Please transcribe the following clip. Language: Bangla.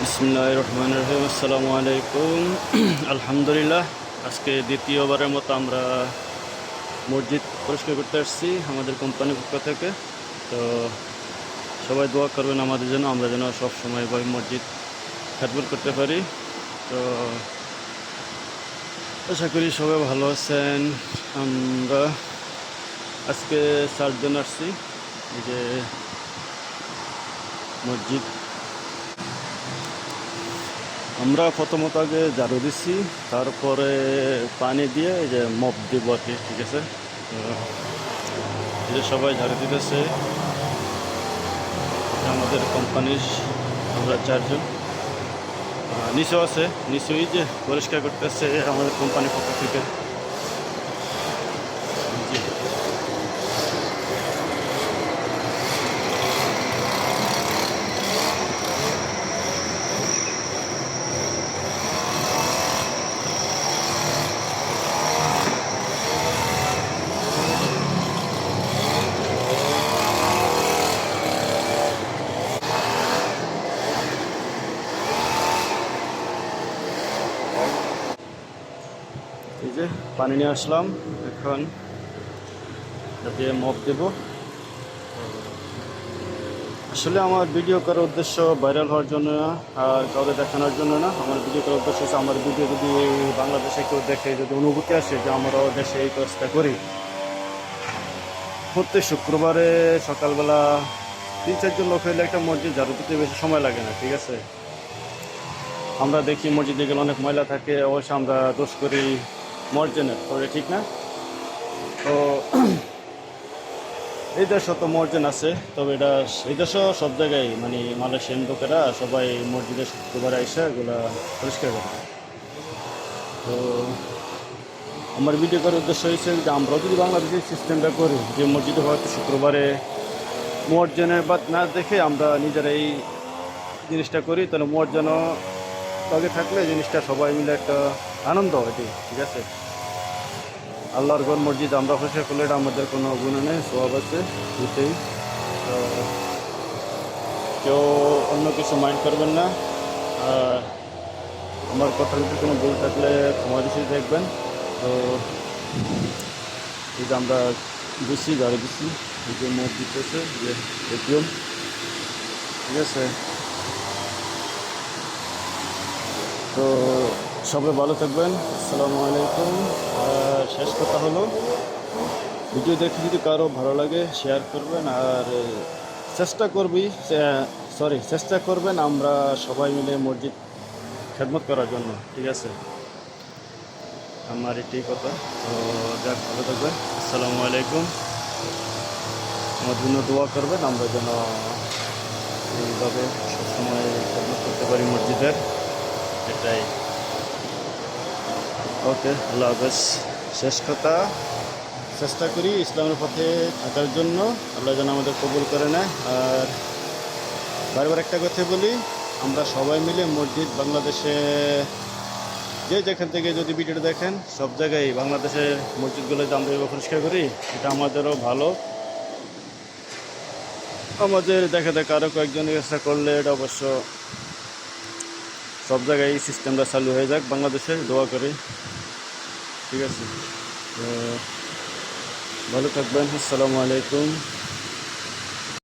বিসমিল্লাহির রহমানির রহিম। আসসালামু আলাইকুম। আলহামদুলিল্লাহ, আজকে দ্বিতীয়বারের মতো আমরা মসজিদ পরিষ্কার করতে আসছি আমাদের কোম্পানির পক্ষ থেকে। তো সবাই দোয়া করবেন আমাদের জন্য, আমরা যেন সব সময় ওই মসজিদ খেদমত করতে পারি। তো আশা করি সবাই ভালো আছেন। আমরা আজকে 4 জন আসছি এই যে মসজিদ। আমরা প্রথমত আগে ঝাড়ু দিচ্ছি, তারপরে পানি দিয়ে এই যে মপ দিব আর কি। ঠিক আছে, তো এই যে সবাই ঝাড়ু দিতেছে আমাদের কোম্পানির। আমরা 4 জন নিচেও আছে, নিচেই যে পরিষ্কার করতেছে আমাদের কোম্পানির পক্ষ থেকে। জি, এই যে পানি নিয়ে আসলাম, এখন দিয়ে মপ দেব। আসলে আমার ভিডিও করার উদ্দেশ্য ভাইরাল হওয়ার জন্য না, আর কাউকে দেখানোর জন্য না। আমার ভিডিও করার উদ্দেশ্য হচ্ছে আমার ভিডিও যদি বাংলাদেশে কেউ দেখে, যদি অনুভূতি আসে যে আমরাও দেশে এই কাজটা করি। প্রত্যেক শুক্রবারে সকালবেলা 3-4 জন লোক হইলে একটা মসজিদ ঝাড়ু দিতে বেশি সময় লাগে না। ঠিক আছে, আমরা দেখি মসজিদে গেলে অনেক ময়লা থাকে, অবশ্য আমরা দোষ করি মসজিদের করে, ঠিক না? তো এই দেশও তো মসজিদ আছে, তবে এটা এই দেশও সব জায়গায় মানে মালয়েশিয়ান লোকেরা সবাই মসজিদে শুক্রবার এসে এগুলা পরিষ্কার করে। তো আমার ভিডিও করার উদ্দেশ্য হয়েছে যে আমরাও যদি বাংলাদেশের সিস্টেমটা করি, যে মসজিদে হয়তো শুক্রবারে মসজিদের বাদ না দেখে আমরা নিজেরা এই জিনিসটা করি, তাহলে মসজিদও আগে থাকলে জিনিসটা সবাই মিলে একটা আনন্দ হয়। ঠিক আছে, আল্লাহর ঘর মসজিদ আমরা পরিষ্কার করলে এটা আমাদের কোনো গুণ নেই, সওয়াব আছে দুটোই। তো কেউ অন্য কিছু মাইন্ড করবেন না। আর আমার কথার ভিতরে কোনো ভুল থাকলে ক্ষমা দৃষ্টি দেখবেন। তো এই যে আমরা দিচ্ছি, গাড়ি দিচ্ছি, এই যে মত দিতেছে যে এটিএম। ঠিক আছে, তো সবাই ভালো থাকবেন। আসসালামু আলাইকুম। আর শেষ কথা হলো, ভিডিও দেখে যদি কারো ভালো লাগে শেয়ার করবেন, আর চেষ্টা করবেন আমরা সবাই মিলে মসজিদ খেদমত করার জন্য। ঠিক আছে, আমার এটাই কথা। তো যাক, ভালো থাকবেন। আসসালামু আলাইকুম। আমার জন্য দোয়া করবেন, আমরা যেন এইভাবে সবসময় খেদমত করতে পারি মসজিদের। এটাই। ওকে, আল্লাহ হাফেজ। শেষ কথা, চেষ্টা করি ইসলামের পথে থাকার জন্য, আল্লাহ যেন আমাদের কবুল করে নেয়। আর বারবার একটা কথা বলি, আমরা সবাই মিলে মসজিদ বাংলাদেশে যে যেখান থেকে যদি ভিডিওটা দেখেন, সব জায়গায় বাংলাদেশের মসজিদগুলো যে আমরা পরিষ্কার করি, এটা আমাদেরও ভালো। আমাদের দেখা দেখা আরও কয়েকজন চেষ্টা করলে এটা অবশ্য সব জায়গায় এই সিস্টেমটা চালু হয়ে যাক বাংলাদেশে, দোয়া করি। ঠিক আছে, তো ভালো থাকবেন। আসসালামু আলাইকুম।